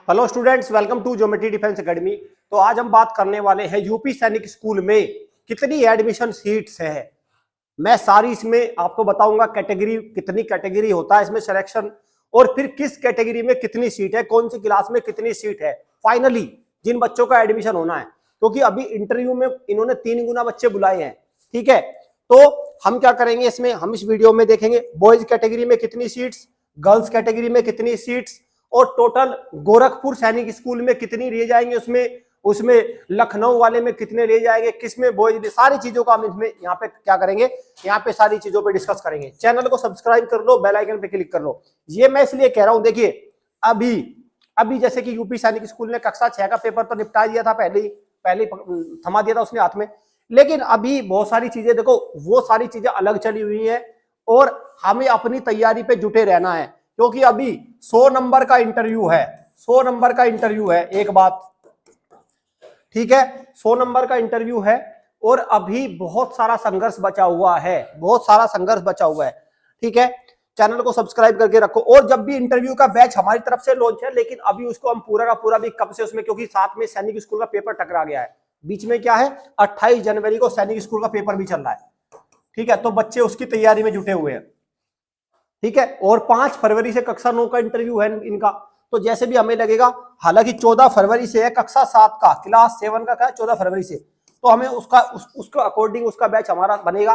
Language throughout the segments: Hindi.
Hello students, welcome to geometry defence academy. तो आज हम बात करने वाले हैं यूपी सैनिक स्कूल में कितनी एडमिशन सीट्स है। मैं सारी इसमें आपको बताऊंगा कैटेगरी, कितनी कैटेगरी होता है इसमें सिलेक्शन, और फिर किस कैटेगरी में कितनी सीट है, कौन सी क्लास में कितनी सीट है, फाइनली जिन बच्चों का एडमिशन होना है। क्योंकि अभी इंटरव्यू में इन्होंने 3 गुना बच्चे बुलाए हैं। ठीक है, तो हम क्या करेंगे इसमें, हम इस वीडियो में देखेंगे बॉयज कैटेगरी में कितनी सीट्स, गर्ल्स कैटेगरी में कितनी सीट्स, और टोटल गोरखपुर सैनिक स्कूल में कितनी ले जाएंगे, उसमें लखनऊ वाले में कितने ले जाएंगे, किसमें बॉयज, सारी चीजों का हम इसमें यहाँ पे क्या करेंगे, यहाँ पे सारी चीजों पे डिस्कस करेंगे। चैनल को सब्सक्राइब कर लो, बेल आइकन पे क्लिक कर लो। ये मैं इसलिए कह रहा हूं, देखिए अभी जैसे कि यूपी सैनिक स्कूल ने कक्षा 6 का पेपर तो निपटा दिया था, पहले थमा दिया था उसने हाथ में, लेकिन अभी बहुत सारी चीजें, देखो वो सारी चीजें अलग चली हुई है और हमें अपनी तैयारी पे जुटे रहना है। क्योंकि अभी 100 नंबर का इंटरव्यू है, 100 नंबर का इंटरव्यू है, एक बात ठीक है, 100 नंबर का इंटरव्यू है और अभी बहुत सारा संघर्ष बचा हुआ है, बहुत सारा संघर्ष बचा हुआ है। ठीक है, चैनल को सब्सक्राइब करके रखो। और जब भी इंटरव्यू का बैच हमारी तरफ से लॉन्च है, लेकिन अभी उसको हम पूरा का पूरा भी कब से उसमें, क्योंकि साथ में सैनिक स्कूल का पेपर टकरा गया है, बीच में क्या है 28 जनवरी को सैनिक स्कूल का पेपर भी चल रहा है। ठीक है, तो बच्चे उसकी तैयारी में जुटे हुए हैं। ठीक है, और 5 फरवरी से कक्षा 9 का इंटरव्यू है इनका। तो जैसे भी हमें लगेगा, हालांकि 14 फरवरी से है कक्षा 7 का, क्लास 7 का क्या है 14 फरवरी से, तो हमें उसको अकॉर्डिंग उसका बैच हमारा बनेगा।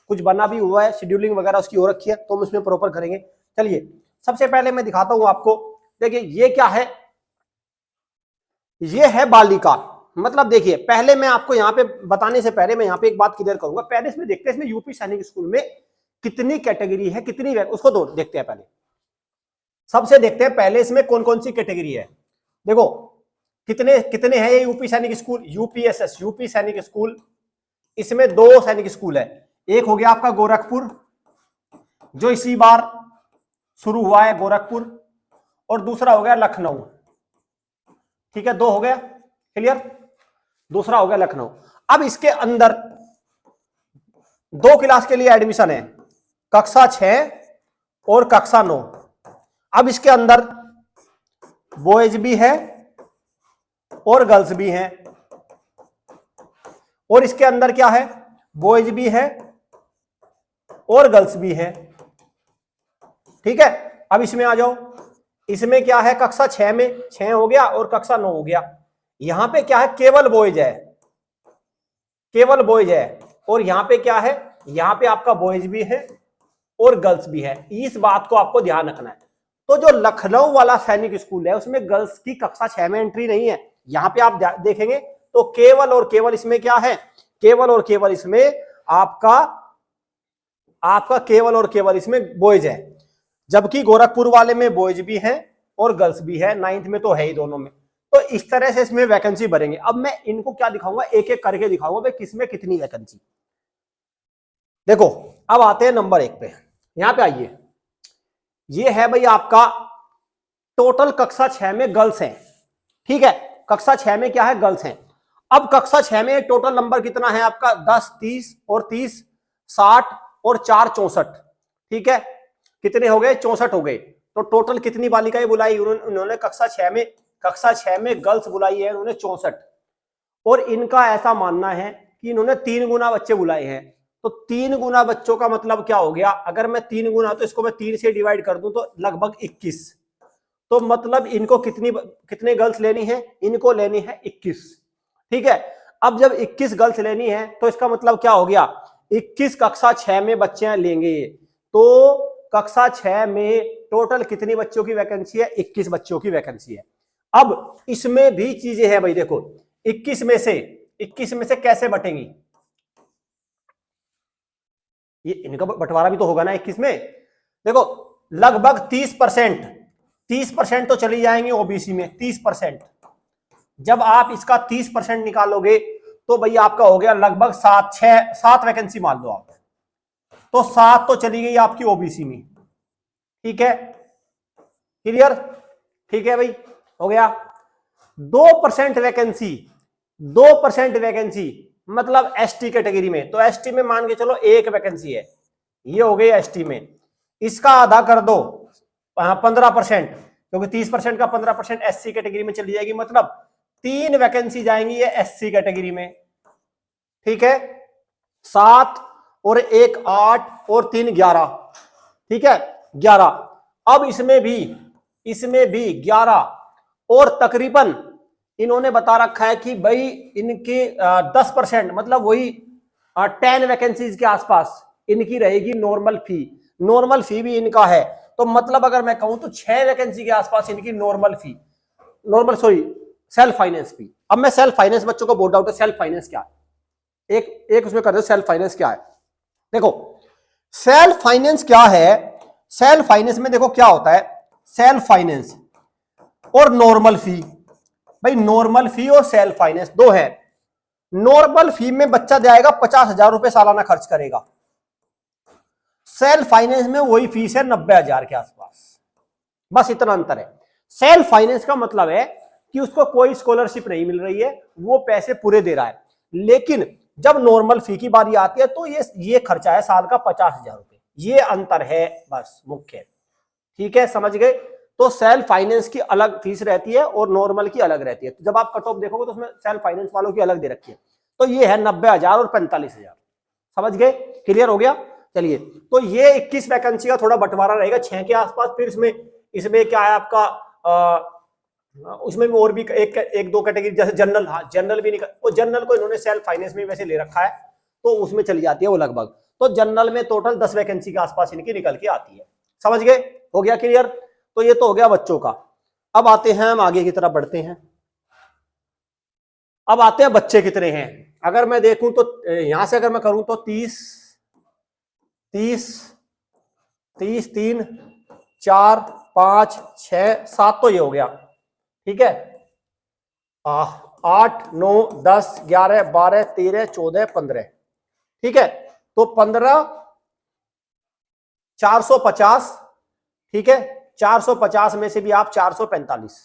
कुछ बना भी हुआ है, शेड्यूलिंग वगैरह उसकी हो रखी है, तो हम उसमें प्रॉपर करेंगे। चलिए सबसे पहले मैं दिखाता हूं आपको। देखिए ये क्या है, ये है बालिका। मतलब देखिए, पहले मैं आपको यहाँ पे बताने से पहले मैं यहाँ पे एक बात क्लियर करूंगा। पहले इसमें देखते हैं इसमें यूपी सैनिक स्कूल में कितनी कैटेगरी है, कितनी, उसको दो देखते हैं। पहले सबसे देखते हैं पहले इसमें कौन कौन सी कैटेगरी है। देखो कितने कितने हैं ये यूपी सैनिक स्कूल, यूपीएसएस यूपी सैनिक स्कूल। इसमें 2 सैनिक स्कूल है, एक हो गया आपका गोरखपुर जो इसी बार शुरू हुआ है गोरखपुर, और दूसरा हो गया लखनऊ। ठीक है, 2 हो गया, क्लियर। दूसरा हो गया लखनऊ। अब इसके अंदर 2 क्लास के लिए एडमिशन है, कक्षा 6 और कक्षा 9। अब इसके अंदर बॉयज भी है और गर्ल्स भी हैं, और इसके अंदर क्या है, बॉयज भी है और गर्ल्स भी है। ठीक है, अब इसमें आ जाओ। इसमें क्या है, कक्षा 6 में 6 हो गया और कक्षा 9 हो गया। यहां पे क्या है, केवल बॉयज है, केवल बॉयज है। और यहां पे क्या है, यहां पे आपका बॉयज भी है और गर्ल्स भी है। इस बात को आपको ध्यान रखना है। तो जो लखनऊ वाला सैनिक स्कूल है उसमें गर्ल्स की कक्षा 6 में एंट्री नहीं है। यहां पे आप देखेंगे तो केवल और केवल इसमें क्या है, केवल और केवल इसमें आपका केवल और केवल इसमें बॉयज है। जबकि गोरखपुर वाले में बॉयज भी हैं और गर्ल्स भी है, 9th में तो है ही दोनों में। तो इस तरह से इसमें वैकेंसी भरेंगे। अब मैं इनको क्या दिखाऊंगा, एक एक करके दिखाऊंगा भाई किसमें कितनी वैकेंसी। देखो अब आते हैं नंबर 1 पे, यहां पे आइए। ये है भाई आपका टोटल कक्षा 6 में गर्ल्स हैं। ठीक है, कक्षा 6 में क्या है, गर्ल्स हैं। अब कक्षा 6 में टोटल नंबर कितना है आपका, 10, 30 और 30, 60 और 4 64। ठीक है, कितने हो गए, 64 हो गए। तो टोटल कितनी बालिकाएं बुलाई उन्होंने कक्षा 6 में गर्ल्स बुलाई है उन्होंने 64। और इनका ऐसा मानना है कि इन्होंने 3 गुना बच्चे बुलाए हैं। तो 3 गुना बच्चों का मतलब क्या हो गया, अगर मैं 3 गुना, तो इसको मैं 3 से डिवाइड कर दूं तो लगभग 21। तो मतलब इनको कितने गर्ल्स लेनी है, इनको लेनी है 21। ठीक है, अब जब 21 गर्ल्स लेनी है तो इसका मतलब क्या हो गया, 21 कक्षा 6 में बच्चे लेंगे। तो कक्षा 6 में टोटल कितनी बच्चों की वैकेंसी है, 21 बच्चों की वैकेंसी है। अब इसमें भी चीजें हैं भाई, देखो 21 में से कैसे बटेंगी, ये इनका बंटवारा भी तो होगा ना 21 में। देखो लगभग 30% तो चली जाएंगे ओबीसी में, 30%। जब आप इसका 30% निकालोगे तो भैया आपका हो गया लगभग 7 वैकेंसी मान लो आप, तो 7 तो चली गई आपकी ओबीसी में। ठीक है, क्लियर। ठीक है भाई, हो गया। 2% वैकेंसी, 2% वैकेंसी मतलब एसटी कैटेगरी में। तो एसटी में मान के चलो 1 वैकेंसी है, ये हो गई एसटी में। इसका आधा कर दो 15%, क्योंकि 30% का 15% एससी कैटेगरी में चली जाएगी, मतलब 3 वैकेंसी जाएंगी ये एससी कैटेगरी में। ठीक है, 7 और 1 8 और 3 11, ठीक है 11। अब इसमें भी 11 और तकरीबन इन्होंने बता रखा है कि भाई इनके 10% मतलब वही 10 वैकेंसीज के आसपास इनकी रहेगी नॉर्मल फी। नॉर्मल फी भी इनका है, तो मतलब अगर मैं कहूं तो 6 वैकेंसी के आसपास इनकी सेल्फ फाइनेंस फी। अब मैं सेल्फ फाइनेंस, बच्चों को बहुत डाउट है सेल्फ फाइनेंस क्या है, एक उसमें कर दो सेल्फ फाइनेंस क्या है। देखो सेल्फ फाइनेंस क्या है, सेल्फ फाइनेंस में देखो क्या होता है, सेल्फ फाइनेंस और नॉर्मल फी। भाई नॉर्मल फी और सेल्फ फाइनेंस दो है। नॉर्मल फी में बच्चा जाएगा 50,000 रुपए सालाना खर्च करेगा, सेल्फ फाइनेंस में वही फीस है 90,000 के आसपास, बस इतना अंतर है। सेल्फ फाइनेंस का मतलब है कि उसको कोई स्कॉलरशिप नहीं मिल रही है, वो पैसे पूरे दे रहा है, लेकिन जब नॉर्मल फी की बारी आती है तो ये खर्चा है साल का 50,000 रुपए, ये अंतर है बस मुख्य। ठीक है, समझ गए। तो सेल्फ फाइनेंस की अलग फीस रहती है और नॉर्मल की अलग रहती है। तो जब आप कट ऑफ देखोगे तो उसमें सेल्फ फाइनेंस वालों की अलग दे रखी है। तो ये है 90,000 और 45,000, समझ गए, क्लियर हो गया। चलिए, तो ये 21 वैकेंसी का थोड़ा बंटवारा रहेगा 6 के आसपास। फिर इसमें क्या है आपका उसमें भी और भी एक दो कैटेगरी, जैसे जनरल, हाँ जनरल भी निकल, वो जनरल को इन्होंने सेल्फ फाइनेंस में वैसे ले रखा है तो उसमें चली जाती है वो लगभग। तो जनरल में टोटल 10 वैकेंसी के आसपास इनकी निकल के आती है, समझ गए, हो गया क्लियर। तो ये तो हो गया बच्चों का। अब आते हैं हम आगे की तरफ बढ़ते हैं। अब आते हैं बच्चे कितने हैं। अगर मैं देखूं तो यहां से अगर मैं करूं तो 30 3 4 5 6 7 तो ये हो गया, ठीक है। 8 9 10 11 12 13 14 15, ठीक है। तो 15 450, ठीक है। 450 में से भी आप 445,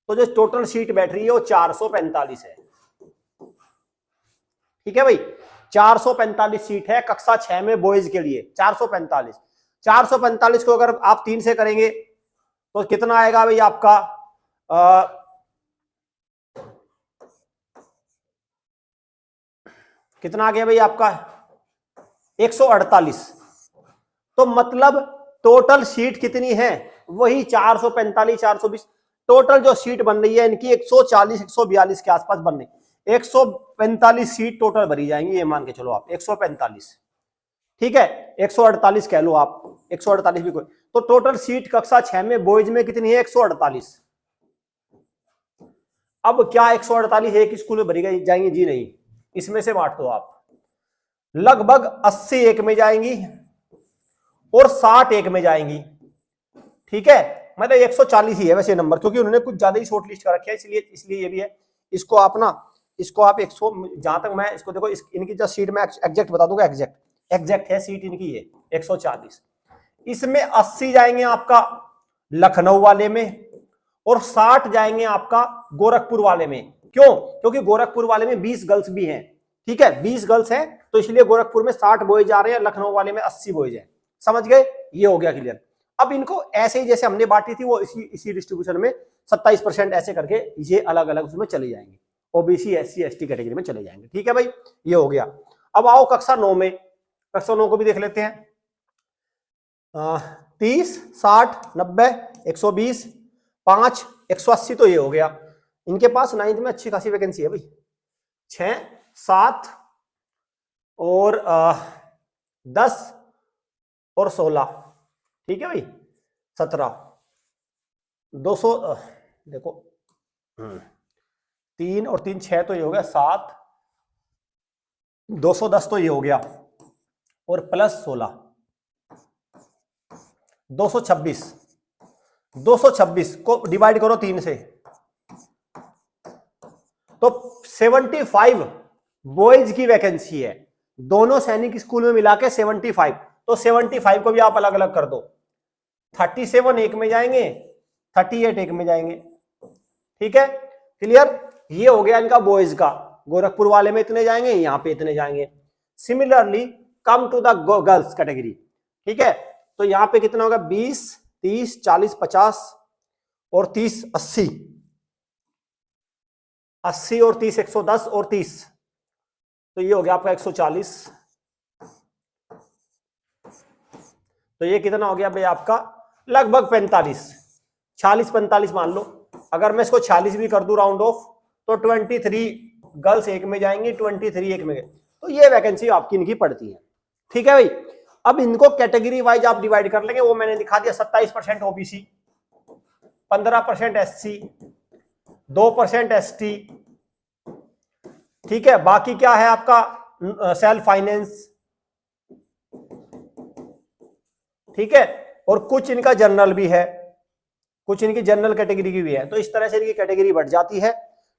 तो जो टोटल सीट बैठ रही है वो 445 है, ठीक है भाई। 445 सीट है कक्षा 6 में बॉयज के लिए, 445। 445 को अगर आप 3 से करेंगे तो कितना आएगा भाई आपका, कितना आ गया भाई आपका 148। तो मतलब टोटल सीट कितनी है, वही 445 420। टोटल जो सीट बन रही है इनकी 140 142 के आसपास बन रही, 145 सीट टोटल भरी जाएंगी, ये मान के चलो आप 145, ठीक है। 148 कह लो आप, 148 भी कोई। तो टोटल सीट कक्षा 6 में बॉयज में कितनी है, 148। अब क्या 148 एक स्कूल में भरी जाएंगी जी, नहीं, इसमें से बांट दो आप, लगभग 80 एक में जाएंगी और 60 एक में जाएंगी, ठीक है। मतलब 140 ही है वैसे नंबर, क्योंकि उन्होंने कुछ ज्यादा ही शॉर्ट लिस्ट कर रखी है, इसलिए ये भी है। इसको आप 100, जहां तक मैं इसको देखो, इनकी जो सीट में एग्जैक्ट बता दूंगा, एग्जैक्ट है सीट इनकी ये 140। इसमें 80 जाएंगे आपका लखनऊ वाले में और 60 जाएंगे आपका गोरखपुर वाले में। क्यों, क्योंकि गोरखपुर वाले में 20 गर्ल्स भी हैं, ठीक है, 20 गर्ल्स हैं, तो इसलिए गोरखपुर में 60 बॉयज आ रहे हैं, लखनऊ वाले में 80 बॉयज हैं, समझ गए, ये हो गया क्लियर। अब इनको ऐसे ही जैसे हमने बांटी थी वो इसी डिस्ट्रीब्यूशन में 27% ऐसे करके ये अलग अलग उसमें चले जाएंगे, ओबीसी एससी एसटी कैटेगरी में चले जाएंगे, ठीक है भाई, ये हो गया। अब आओ कक्षा 9 में, कक्षा 9 को भी देख लेते हैं। 30 60 90 120 5 180, तो ये हो गया। इनके पास 9th में अच्छी खासी वैकेंसी है भाई, 6 7 और 10 और 16, ठीक है भाई, 17 200, देखो 3 और 3 6, तो ये हो गया 7, 210 तो ये हो गया, और प्लस 16 226। 226 को डिवाइड करो 3 से, तो 75 बॉयज की वैकेंसी है, दोनों सैनिक स्कूल में मिला के 75। तो 75 को भी आप अलग अलग कर दो, 37 एक में जाएंगे, 38 एक में जाएंगे, ठीक है, क्लियर। ये हो गया इनका बॉयज का, गोरखपुर वाले में इतने जाएंगे, यहां पे इतने जाएंगे। Similarly come to the girls category, ठीक है। तो यहां पे कितना होगा, 20 30 40 50 और 30 80, 80 और 30 110 और 30, तो ये हो गया आपका 140। तो ये कितना हो गया भाई आपका लगभग 45, 46 45 मान लो। अगर मैं इसको 46 भी कर दूं राउंड ऑफ तो 23 गर्ल्स एक में जाएंगी, 23 एक में गए, तो ये वैकेंसी आपकी इनकी पड़ती है। ठीक है भाई। अब इनको कैटेगरी वाइज आप डिवाइड कर लेंगे, वो मैंने दिखा दिया। 27% ओबीसी, 15% एससी, 2% एसटी। ठीक है, बाकी क्या है आपका सेल्फ फाइनेंस। ठीक है, और कुछ इनका जनरल भी है, कुछ इनकी जनरल कैटेगरी की भी है, तो इस तरह से इनकी कैटेगरी बढ़ जाती है।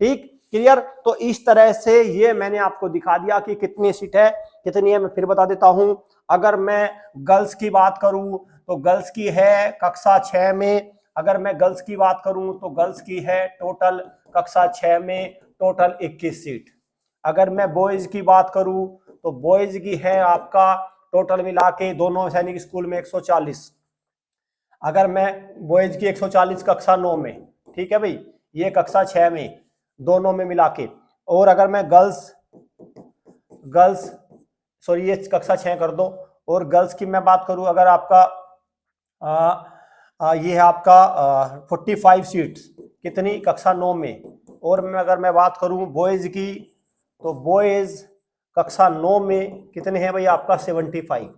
ठीक, क्लियर। तो इस तरह से ये मैंने आपको दिखा दिया कि कितनी सीट है, कितनी है। मैं फिर बता देता हूं। अगर मैं गर्ल्स की बात करूं तो गर्ल्स की है कक्षा 6 में, अगर मैं गर्ल्स की बात करूं तो गर्ल्स की है टोटल कक्षा 6 में टोटल 21 सीट। अगर मैं बॉयज की बात करूं तो बॉयज की है आपका टोटल मिला के दोनों सैनिक स्कूल में 140। अगर मैं बॉयज की 140 कक्षा 9 में, ठीक है भाई, ये कक्षा 6 में दोनों में मिला के। और अगर मैं गर्ल्स सॉरी ये कक्षा 6 कर दो, और गर्ल्स की मैं बात करूं अगर आपका ये है आपका 45 सीट्स, कितनी कक्षा 9 में। और मैं अगर मैं बात करूं बॉयज की तो बॉयज कक्षा 9 में कितने हैं भाई आपका 75।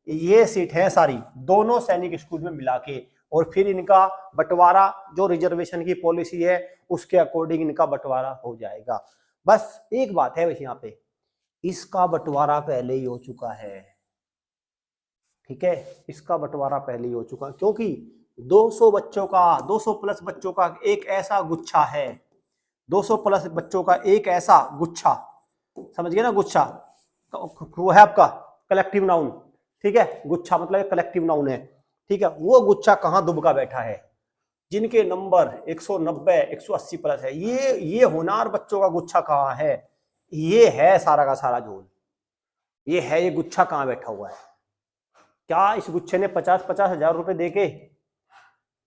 ये सीट है सारी दोनों सैनिक स्कूल में मिला के, और फिर इनका बंटवारा जो रिजर्वेशन की पॉलिसी है उसके अकॉर्डिंग इनका बंटवारा हो जाएगा। बस एक बात है यहाँ पे, इसका बंटवारा पहले ही हो चुका है। ठीक है, इसका बंटवारा पहले ही हो चुका, क्योंकि 200 बच्चों का, 200 प्लस बच्चों का एक ऐसा गुच्छा है, 200 प्लस बच्चों का एक ऐसा गुच्छा, समझ गए ना, गुच्छा वो है आपका कलेक्टिव नाउन। ठीक है, गुच्छा मतलब कलेक्टिव नाउन है। ठीक है, वो गुच्छा कहां दुबका बैठा है, जिनके नंबर 190 180 प्लस है, ये होनार बच्चों का गुच्छा कहां है, ये है सारा का सारा झोल, ये है, ये गुच्छा कहां बैठा हुआ है। क्या इस गुच्छे ने 50-50 हजार रुपए देके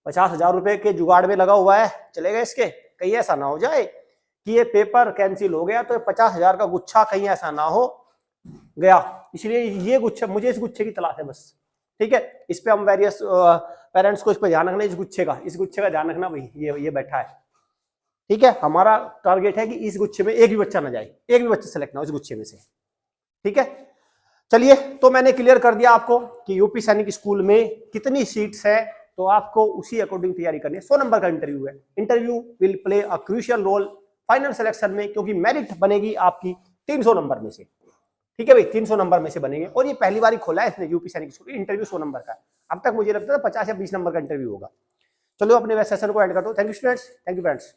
50 हजार रुपए के जुगाड़ में लगा हुआ है, चलेगा इसके? कहीं ऐसा ना हो जाए कि ये पेपर कैंसिल हो गया तो 50 हजार का गुच्छा कहीं ऐसा ना हो गया। इसलिए ये गुच्छा, मुझे इस गुच्छे की तलाश है बस। ठीक है, इस पे हम वेरियस पेरेंट्स को इस पे ध्यान रखना, इस गुच्छे का ध्यान रखना भाई, ये बैठा है। ठीक है, हमारा टारगेट है कि इस गुच्छे में एक भी बच्चा ना जाए, एक भी बच्चा सेलेक्ट ना हो इस गुच्छे में से। ठीक है, चलिए, तो मैंने क्लियर कर दिया आपको कि यूपी सैनिक स्कूल में कितनी सीट्स है, तो आपको उसी अकॉर्डिंग तैयारी करनी है। 100 नंबर का इंटरव्यू है, interview will play a crucial role final selection में, क्योंकि मेरिट बनेगी आपकी 300 नंबर में से। ठीक है भाई, 300 नंबर में से बनेंगे, और ये पहली बार ही खोला है इसने यूपी सैनिक स्कूल, इंटरव्यू 100 नंबर का। अब तक मुझे लगता था 50 या 20 नंबर का इंटरव्यू होगा। चलो अपने सेशन को एंड कर दो। Thank you students, thank you friends.